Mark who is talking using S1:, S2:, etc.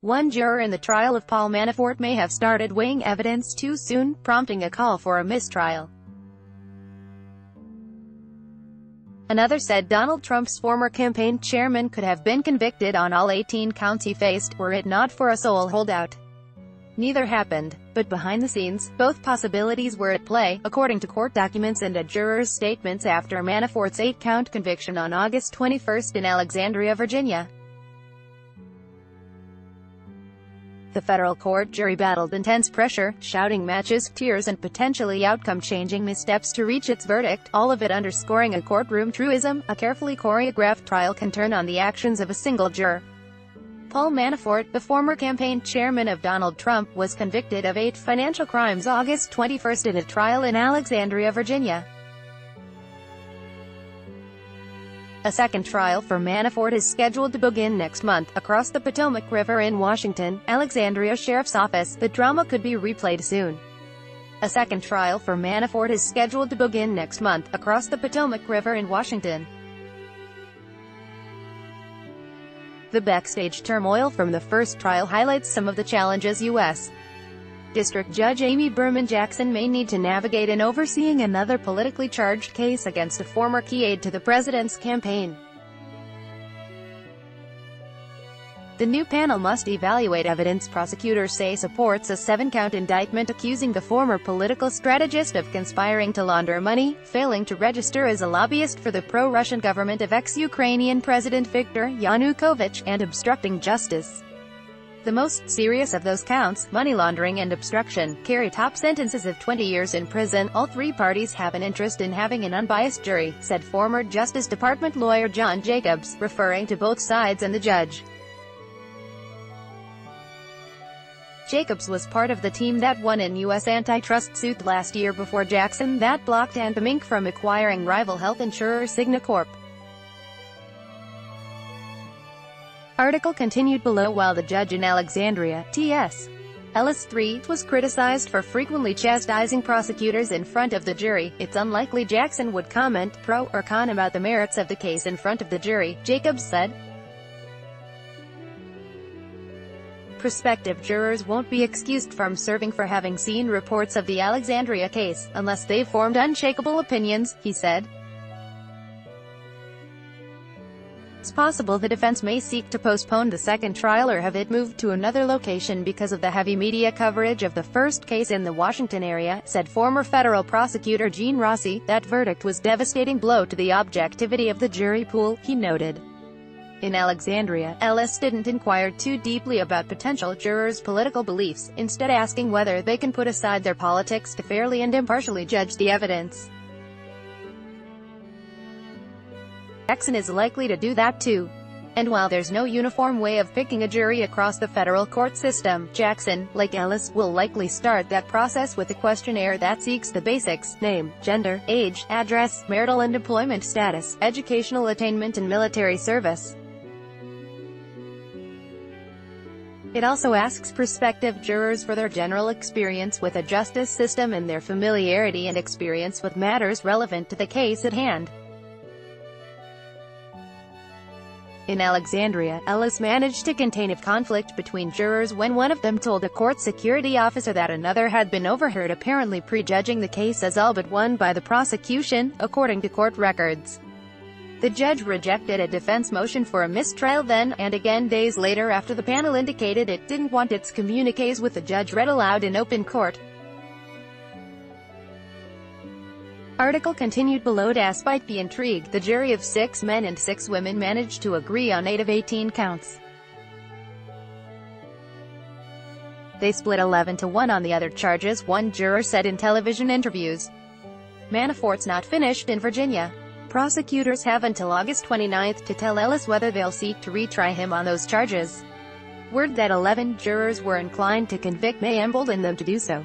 S1: One juror in the trial of Paul Manafort may have started weighing evidence too soon, prompting a call for a mistrial. Another said Donald Trump's former campaign chairman could have been convicted on all 18 counts he faced, were it not for a sole holdout. Neither happened, but behind the scenes, both possibilities were at play, according to court documents and a juror's statements after Manafort's 8-count conviction on August 21 in Alexandria, Virginia. The federal court jury battled intense pressure, shouting matches, tears and potentially outcome-changing missteps to reach its verdict, all of it underscoring a courtroom truism: a carefully choreographed trial can turn on the actions of a single juror. Paul Manafort, the former campaign chairman of Donald Trump, was convicted of 8 financial crimes August 21 in a trial in Alexandria, Virginia. A second trial for Manafort is scheduled to begin next month, across the Potomac River in Washington, Alexandria Sheriff's Office. The drama could be replayed soon. A second trial for Manafort is scheduled to begin next month, across the Potomac River in Washington. The backstage turmoil from the first trial highlights some of the challenges U.S. District Judge Amy Berman Jackson may need to navigate in overseeing another politically charged case against a former key aide to the president's campaign. The new panel must evaluate evidence prosecutors say supports a 7-count indictment accusing the former political strategist of conspiring to launder money, failing to register as a lobbyist for the pro-Russian government of ex-Ukrainian President Viktor Yanukovych, and obstructing justice. The most serious of those counts, money laundering and obstruction, carry top sentences of 20 years in prison. All 3 parties have an interest in having an unbiased jury, said former Justice Department lawyer John Jacobs, referring to both sides and the judge. Jacobs was part of the team that won an U.S. antitrust suit last year before Jackson that blocked Anthem Inc. from acquiring rival health insurer Cigna Corp. Article continued below. While the judge in Alexandria, T.S. Ellis III, was criticized for frequently chastising prosecutors in front of the jury, it's unlikely Jackson would comment, pro or con, about the merits of the case in front of the jury, Jacobs said. Prospective jurors won't be excused from serving for having seen reports of the Alexandria case, unless they've formed unshakable opinions, he said. It's possible the defense may seek to postpone the second trial or have it moved to another location because of the heavy media coverage of the first case in the Washington area, said former federal prosecutor Gene Rossi. That verdict was a devastating blow to the objectivity of the jury pool, he noted. In Alexandria, Ellis didn't inquire too deeply about potential jurors' political beliefs, instead asking whether they can put aside their politics to fairly and impartially judge the evidence. Jackson is likely to do that too. And while there's no uniform way of picking a jury across the federal court system, Jackson, like Ellis, will likely start that process with a questionnaire that seeks the basics: name, gender, age, address, marital and employment status, educational attainment and military service. It also asks prospective jurors for their general experience with the justice system and their familiarity and experience with matters relevant to the case at hand. In Alexandria, Ellis managed to contain a conflict between jurors when one of them told a court security officer that another had been overheard apparently prejudging the case as all but won by the prosecution, according to court records. The judge rejected a defense motion for a mistrial then, and again days later after the panel indicated it didn't want its communiques with the judge read aloud in open court. Article continued below. Despite the intrigue, the jury of 6 men and 6 women managed to agree on 8 of 18 counts. They split 11-1 on the other charges, one juror said in television interviews. Manafort's not finished in Virginia. Prosecutors have until August 29 to tell Ellis whether they'll seek to retry him on those charges. Word that 11 jurors were inclined to convict may embolden them to do so.